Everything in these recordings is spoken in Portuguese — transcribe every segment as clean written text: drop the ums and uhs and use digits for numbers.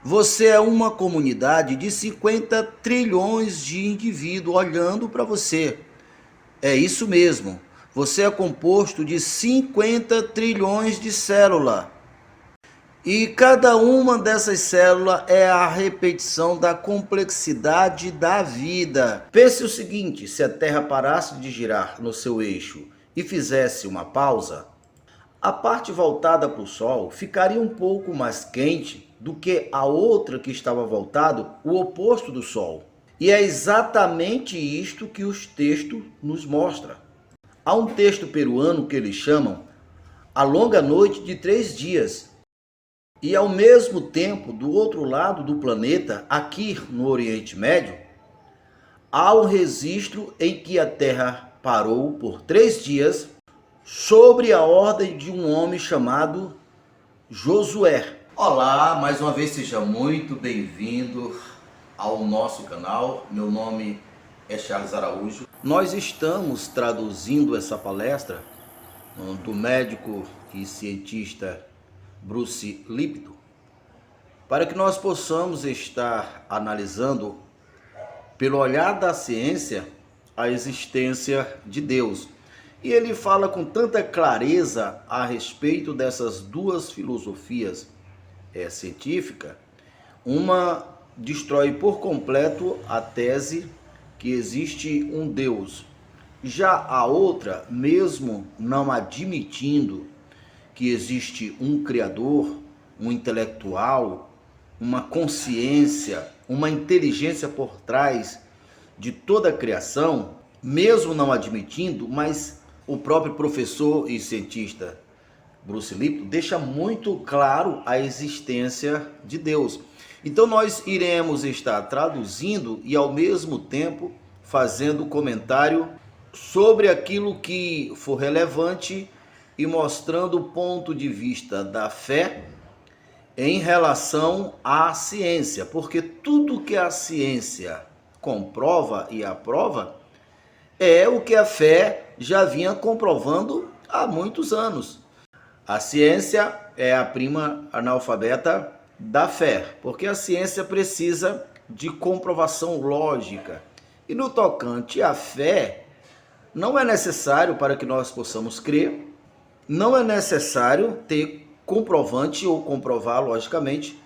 Você é uma comunidade de 50 trilhões de indivíduos olhando para você. É isso mesmo. Você é composto de 50 trilhões de células. E cada uma dessas células é a repetição da complexidade da vida. Pense o seguinte: se a Terra parasse de girar no seu eixo e fizesse uma pausa, a parte voltada para o Sol ficaria um pouco mais quente do que a outra que estava voltado o oposto do Sol. E é exatamente isto que os textos nos mostram. Há um texto peruano que eles chamam A Longa Noite de 3 Dias. E ao mesmo tempo, do outro lado do planeta, aqui no Oriente Médio, há um registro em que a Terra parou por 3 dias sobre a ordem de um homem chamado Josué. Olá, mais uma vez seja muito bem-vindo ao nosso canal. Meu nome é Charles Araújo. Nós estamos traduzindo essa palestra do médico e cientista Bruce Lipton para que nós possamos estar analisando, pelo olhar da ciência, a existência de Deus. E ele fala com tanta clareza a respeito dessas duas filosofias científicas. Uma destrói por completo a tese que existe um Deus. Já a outra, mesmo não admitindo que existe um Criador, um intelectual, uma consciência, uma inteligência por trás de toda a criação, mesmo não admitindo, mas o próprio professor e cientista Bruce Lipton deixa muito claro a existência de Deus. Então nós iremos estar traduzindo e ao mesmo tempo fazendo comentário sobre aquilo que for relevante e mostrando o ponto de vista da fé em relação à ciência, porque tudo que a ciência comprova e aprova é o que a fé já vinha comprovando há muitos anos. A ciência é a prima analfabeta da fé, porque a ciência precisa de comprovação lógica. E no tocante à fé, não é necessário para que nós possamos crer, não é necessário ter comprovante ou comprovar, logicamente,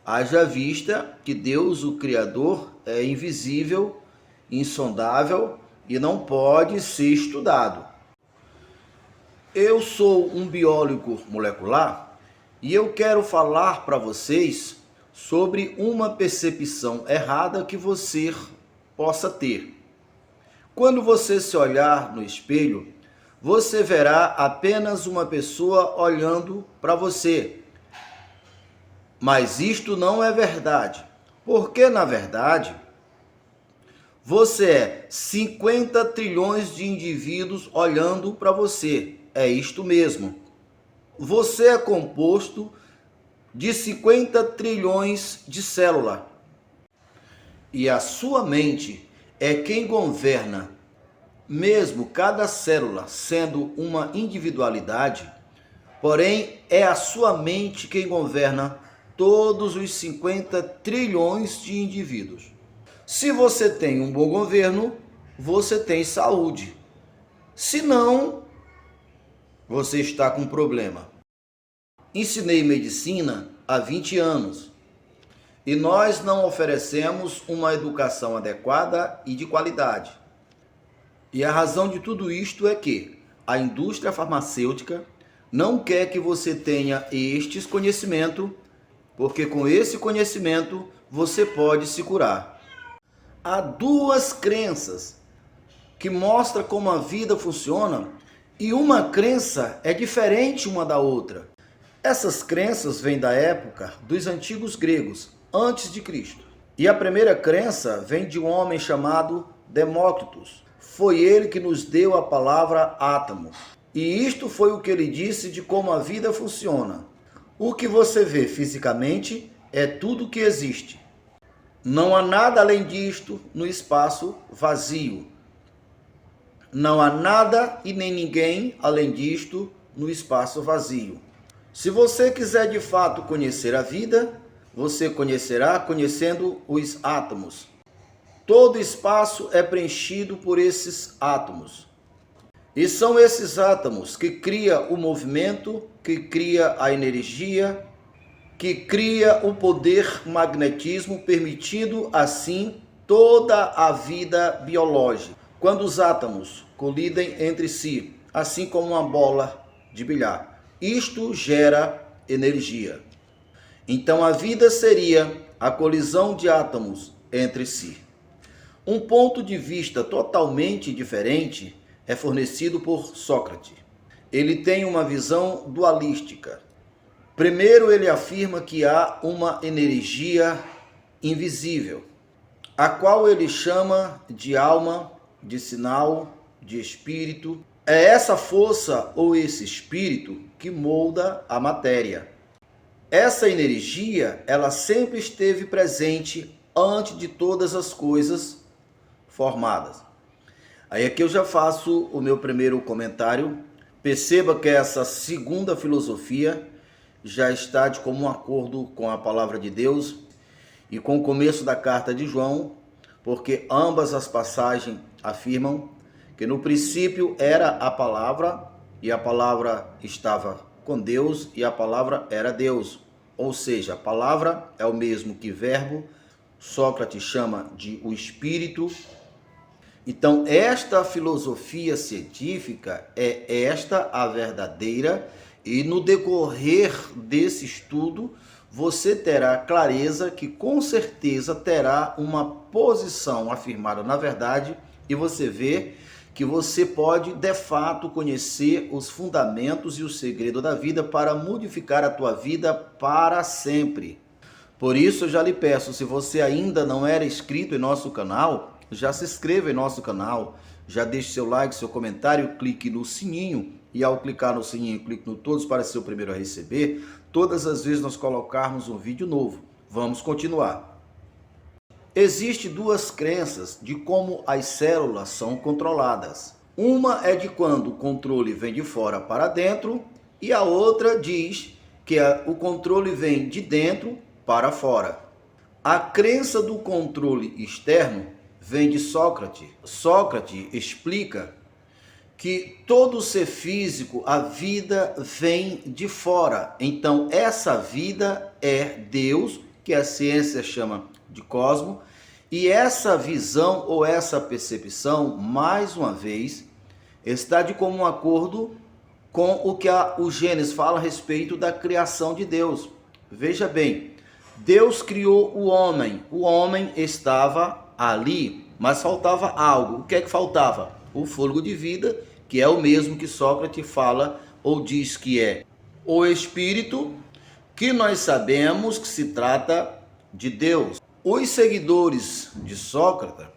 haja vista que Deus, o Criador, é invisível, insondável e não pode ser estudado. Eu sou um biólogo molecular e eu quero falar para vocês sobre uma percepção errada que você possa ter. Quando você se olhar no espelho, você verá apenas uma pessoa olhando para você. Mas isto não é verdade, porque na verdade você é 50 trilhões de indivíduos olhando para você. É isto mesmo. Você é composto de 50 trilhões de células. E a sua mente é quem governa. Mesmo cada célula sendo uma individualidade, porém é a sua mente quem governa todos os 50 trilhões de indivíduos. Se você tem um bom governo, você tem saúde. Se não, você está com problema. Ensinei medicina há 20 anos e nós não oferecemos uma educação adequada e de qualidade. E a razão de tudo isto é que a indústria farmacêutica não quer que você tenha estes conhecimentos, porque com esse conhecimento você pode se curar. Há duas crenças que mostram como a vida funciona e uma crença é diferente uma da outra. Essas crenças vêm da época dos antigos gregos, antes de Cristo. E a primeira crença vem de um homem chamado Demócritus. Foi ele que nos deu a palavra átomo. E isto foi o que ele disse de como a vida funciona. O que você vê fisicamente é tudo que existe. Não há nada além disto no espaço vazio. Não há nada e nem ninguém além disto no espaço vazio. Se você quiser de fato conhecer a vida, você conhecerá conhecendo os átomos. Todo espaço é preenchido por esses átomos. E são esses átomos que cria o movimento, que cria a energia, que cria o poder magnetismo, permitindo assim toda a vida biológica. Quando os átomos colidem entre si, assim como uma bola de bilhar, isto gera energia. Então a vida seria a colisão de átomos entre si. Um ponto de vista totalmente diferente é fornecido por Sócrates. Ele tem uma visão dualística. Primeiro, ele afirma que há uma energia invisível, a qual ele chama de alma, de sinal, de espírito. É essa força ou esse espírito que molda a matéria. Essa energia, ela sempre esteve presente antes de todas as coisas formadas. Aí aqui eu já faço o meu primeiro comentário. Perceba que essa segunda filosofia já está de comum acordo com a palavra de Deus e com o começo da carta de João, porque ambas as passagens afirmam que no princípio era a palavra e a palavra estava com Deus e a palavra era Deus. Ou seja, a palavra é o mesmo que verbo, Sócrates chama de o espírito. Então, esta filosofia científica é esta a verdadeira, e no decorrer desse estudo, você terá clareza que com certeza terá uma posição afirmada na verdade, e você vê que você pode, de fato, conhecer os fundamentos e o segredo da vida para modificar a tua vida para sempre. Por isso, eu já lhe peço, se você ainda não era inscrito em nosso canal, já se inscreva em nosso canal, já deixe seu like, seu comentário, clique no sininho e ao clicar no sininho, clique no todos para ser o primeiro a receber todas as vezes nós colocarmos um vídeo novo. Vamos continuar. Existem duas crenças de como as células são controladas. Uma é de quando o controle vem de fora para dentro e a outra diz que o controle vem de dentro para fora. A crença do controle externo vem de Sócrates. Sócrates explica que todo ser físico, a vida vem de fora. Então, essa vida é Deus, que a ciência chama de cosmos, e essa visão ou essa percepção, mais uma vez, está de comum acordo com o que o Gênesis fala a respeito da criação de Deus. Veja bem, Deus criou o homem estava ali, mas faltava algo. O que é que faltava? O fôlego de vida, que é o mesmo que Sócrates fala ou diz que é o espírito, que nós sabemos que se trata de Deus. Os seguidores de Sócrates,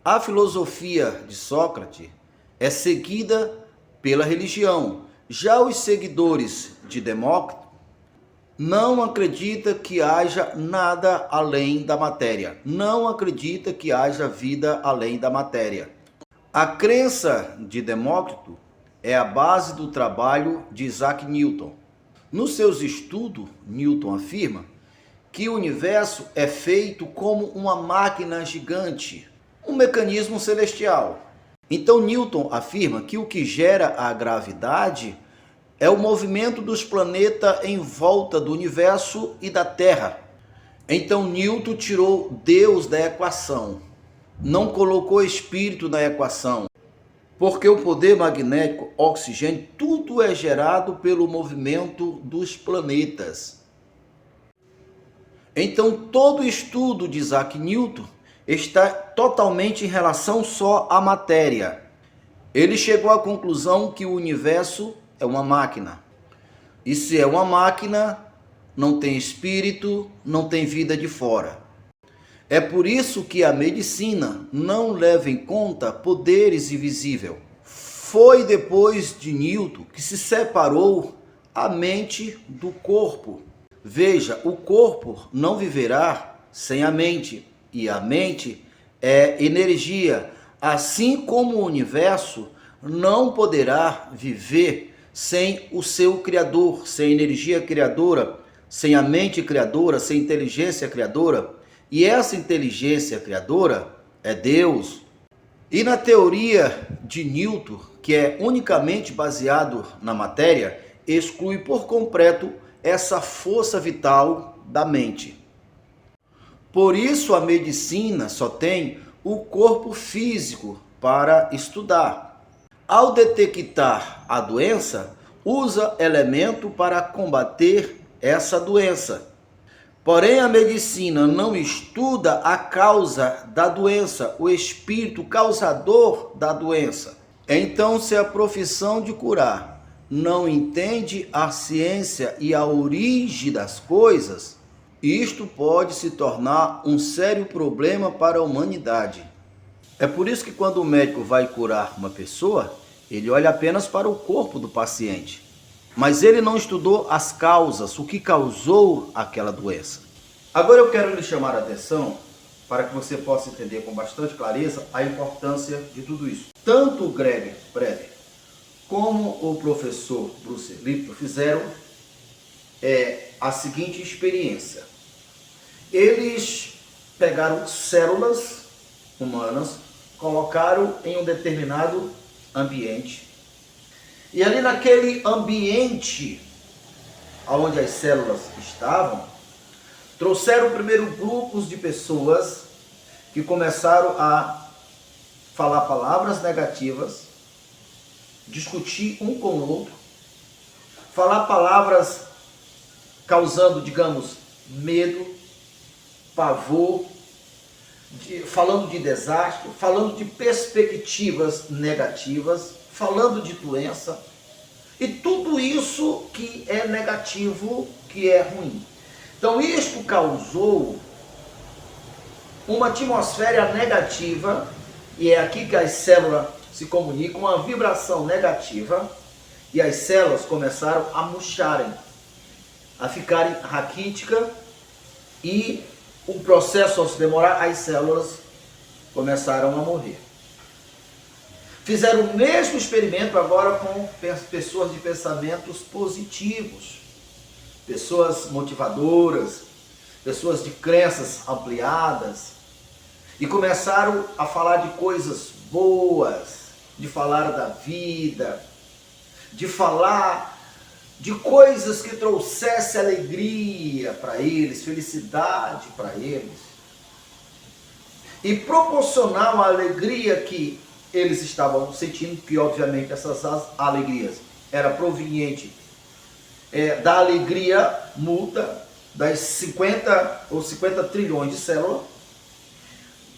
a filosofia de Sócrates é seguida pela religião. Já os seguidores de Demócrito não acredita que haja nada além da matéria. Não acredita que haja vida além da matéria. A crença de Demócrito é a base do trabalho de Isaac Newton. Nos seus estudos, Newton afirma que o universo é feito como uma máquina gigante, um mecanismo celestial. Então Newton afirma que o que gera a gravidade é o movimento dos planetas em volta do universo e da Terra. Então Newton tirou Deus da equação, não colocou espírito na equação, porque o poder magnético, oxigênio, tudo é gerado pelo movimento dos planetas. Então todo estudo de Isaac Newton está totalmente em relação só à matéria. Ele chegou à conclusão que o universo é uma máquina. E se é uma máquina, não tem espírito, não tem vida de fora. É por isso que a medicina não leva em conta poderes invisíveis. Foi depois de Newton que se separou a mente do corpo. Veja, o corpo não viverá sem a mente, e a mente é energia, assim como o universo não poderá viver sem o seu Criador, sem a energia criadora, sem a mente criadora, sem inteligência criadora, e essa inteligência criadora é Deus. E na teoria de Newton, que é unicamente baseado na matéria, exclui por completo essa força vital da mente. Por isso a medicina só tem o corpo físico para estudar. Ao detectar a doença, usa elemento para combater essa doença. Porém, a medicina não estuda a causa da doença, o espírito causador da doença. Então, se a profissão de curar não entende a ciência e a origem das coisas, isto pode se tornar um sério problema para a humanidade. É por isso que quando o médico vai curar uma pessoa, ele olha apenas para o corpo do paciente. Mas ele não estudou as causas, o que causou aquela doença. Agora eu quero lhe chamar a atenção para que você possa entender com bastante clareza a importância de tudo isso. Tanto o Greg Braden como o professor Bruce Lipton fizeram a seguinte experiência. Eles pegaram células humanas, colocaram em um determinado ambiente, e ali naquele ambiente onde as células estavam, trouxeram primeiro grupos de pessoas que começaram a falar palavras negativas, discutir um com o outro, falar palavras causando, digamos, medo, pavor, falando de desastre, falando de perspectivas negativas, falando de doença, e tudo isso que é negativo, que é ruim. Então isto causou uma atmosfera negativa, e é aqui que as células se comunicam, uma vibração negativa, e as células começaram a murcharem, a ficarem raquíticas, e o processo, ao se demorar, as células começaram a morrer. Fizeram o mesmo experimento agora com pessoas de pensamentos positivos, pessoas motivadoras, pessoas de crenças ampliadas, e começaram a falar de coisas boas, de falar da vida, de falar de coisas que trouxesse alegria para eles, felicidade para eles, e proporcionar uma alegria que eles estavam sentindo, que obviamente essas alegrias era proveniente da alegria multa das 50 ou 50 trilhões de células.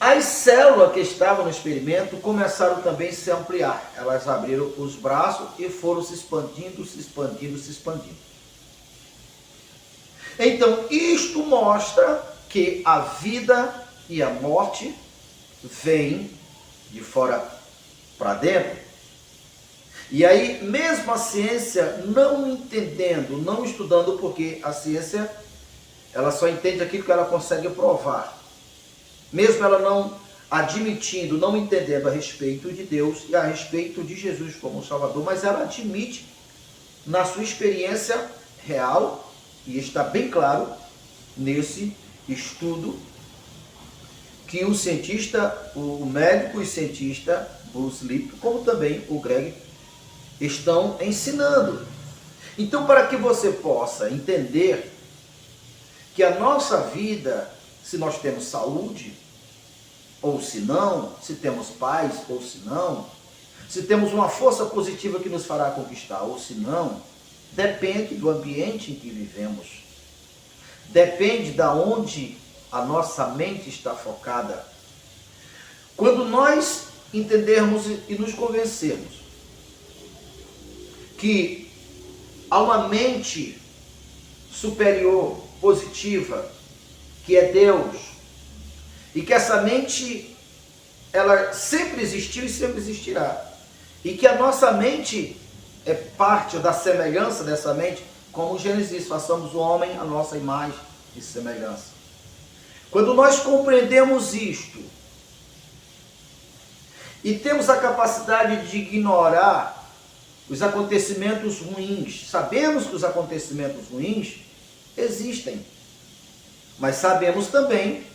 As células que estavam no experimento começaram também a se ampliar. Elas abriram os braços e foram se expandindo, se expandindo, se expandindo. Então, isto mostra que a vida e a morte vêm de fora para dentro. E aí, mesmo a ciência não entendendo, não estudando, porque a ciência ela só entende aquilo que ela consegue provar. Mesmo ela não admitindo, não entendendo a respeito de Deus e a respeito de Jesus como Salvador, mas ela admite na sua experiência real, e está bem claro nesse estudo, que o cientista, o médico e cientista Bruce Lipton, como também o Greg, estão ensinando. Então, para que você possa entender que a nossa vida, se nós temos saúde, ou se não, se temos paz, ou se não, se temos uma força positiva que nos fará conquistar, ou se não, depende do ambiente em que vivemos. Depende de onde a nossa mente está focada. Quando nós entendermos e nos convencermos que há uma mente superior, positiva, que é Deus, e que essa mente, ela sempre existiu e sempre existirá, e que a nossa mente é parte da semelhança dessa mente, como o Gênesis diz, façamos o homem a nossa imagem e semelhança. Quando nós compreendemos isto, e temos a capacidade de ignorar os acontecimentos ruins, sabemos que os acontecimentos ruins existem. Mas sabemos também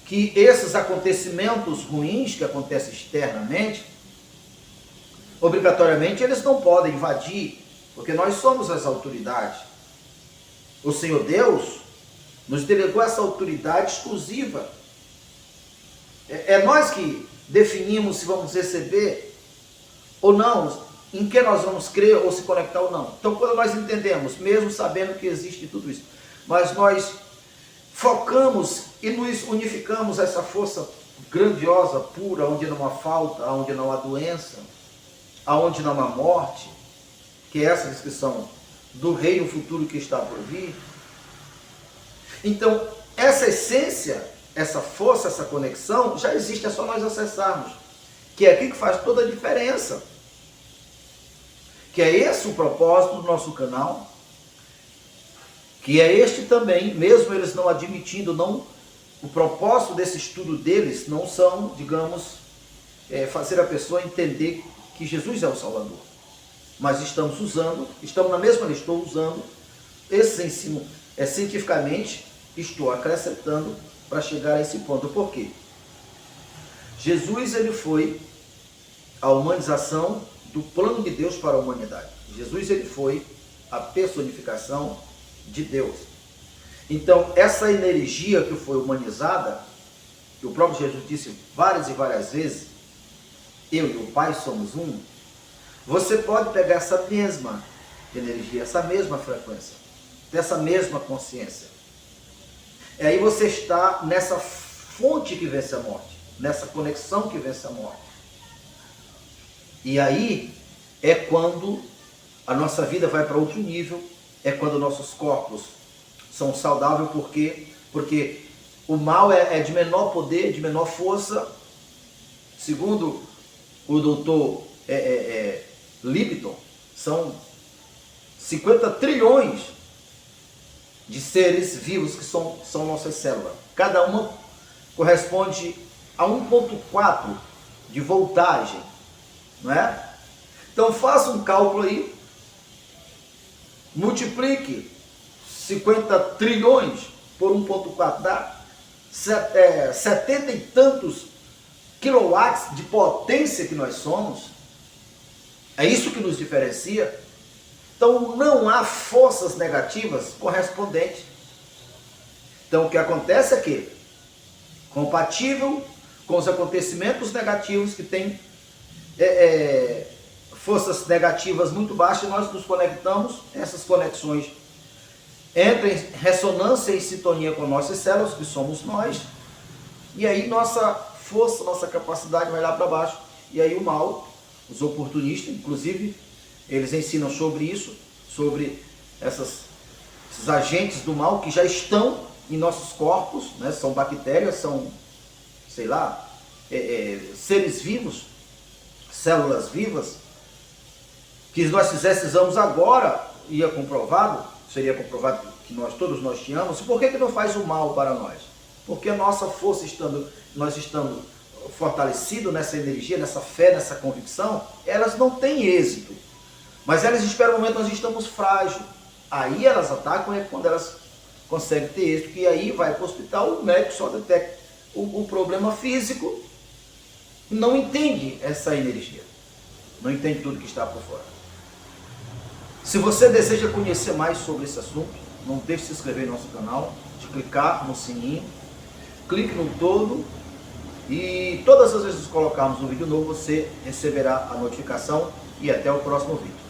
que esses acontecimentos ruins que acontecem externamente, obrigatoriamente eles não podem invadir, porque nós somos as autoridades. O Senhor Deus nos delegou essa autoridade exclusiva. É nós que definimos se vamos receber ou não, em que nós vamos crer ou se conectar ou não. Então, quando nós entendemos, mesmo sabendo que existe tudo isso, mas nós focamos e nos unificamos a essa força grandiosa, pura, onde não há falta, onde não há doença, aonde não há morte, que é essa descrição do reino futuro que está por vir. Então, essa essência, essa força, essa conexão, já existe, é só nós acessarmos. Que é aqui que faz toda a diferença. Que é esse o propósito do nosso canal. Que é este também, mesmo eles não admitindo, o propósito desse estudo deles não são, digamos, fazer a pessoa entender que Jesus é o Salvador. Mas estamos na mesma linha, estou usando esse ensino cientificamente, estou acrescentando para chegar a esse ponto. Por quê? Jesus, ele foi a humanização do plano de Deus para a humanidade. Jesus, ele foi a personificação de Deus. Então, essa energia que foi humanizada, que o próprio Jesus disse várias e várias vezes, eu e o Pai somos um, você pode pegar essa mesma energia, essa mesma frequência, dessa mesma consciência. E aí você está nessa fonte que vence a morte, nessa conexão que vence a morte. E aí é quando a nossa vida vai para outro nível, é quando nossos corpos são saudáveis, porque o mal é de menor poder, de menor força. Segundo o doutor Lipton, são 50 trilhões de seres vivos que são nossas células. Cada uma corresponde a 1,4 de voltagem, não é? Então faça um cálculo aí, multiplique 50 trilhões por 1,4, dá 70 e tantos quilowatts de potência que nós somos. É isso que nos diferencia. Então não há forças negativas correspondentes. Então o que acontece é que, compatível com os acontecimentos negativos que tem forças negativas muito baixas, nós nos conectamos, essas conexões entram em ressonância e sintonia com nossas células, que somos nós, e aí nossa força, nossa capacidade vai lá para baixo, e aí o mal, os oportunistas, inclusive, eles ensinam sobre isso, sobre esses agentes do mal que já estão em nossos corpos, né? São bactérias, são, sei lá, seres vivos, células vivas, que se nós fizéssemos agora, seria comprovado que todos nós tínhamos. Por que não faz o mal para nós? Porque a nossa força, nós estando fortalecidos nessa energia, nessa fé, nessa convicção, elas não têm êxito. Mas elas esperam o momento que nós estamos frágeis. Aí elas atacam, é quando elas conseguem ter êxito. E aí vai para o hospital, o médico só detecta o problema físico, não entende essa energia, não entende tudo que está por fora. Se você deseja conhecer mais sobre esse assunto, não deixe de se inscrever no nosso canal, de clicar no sininho, clique no todo, e todas as vezes que colocarmos um vídeo novo, você receberá a notificação. E até o próximo vídeo.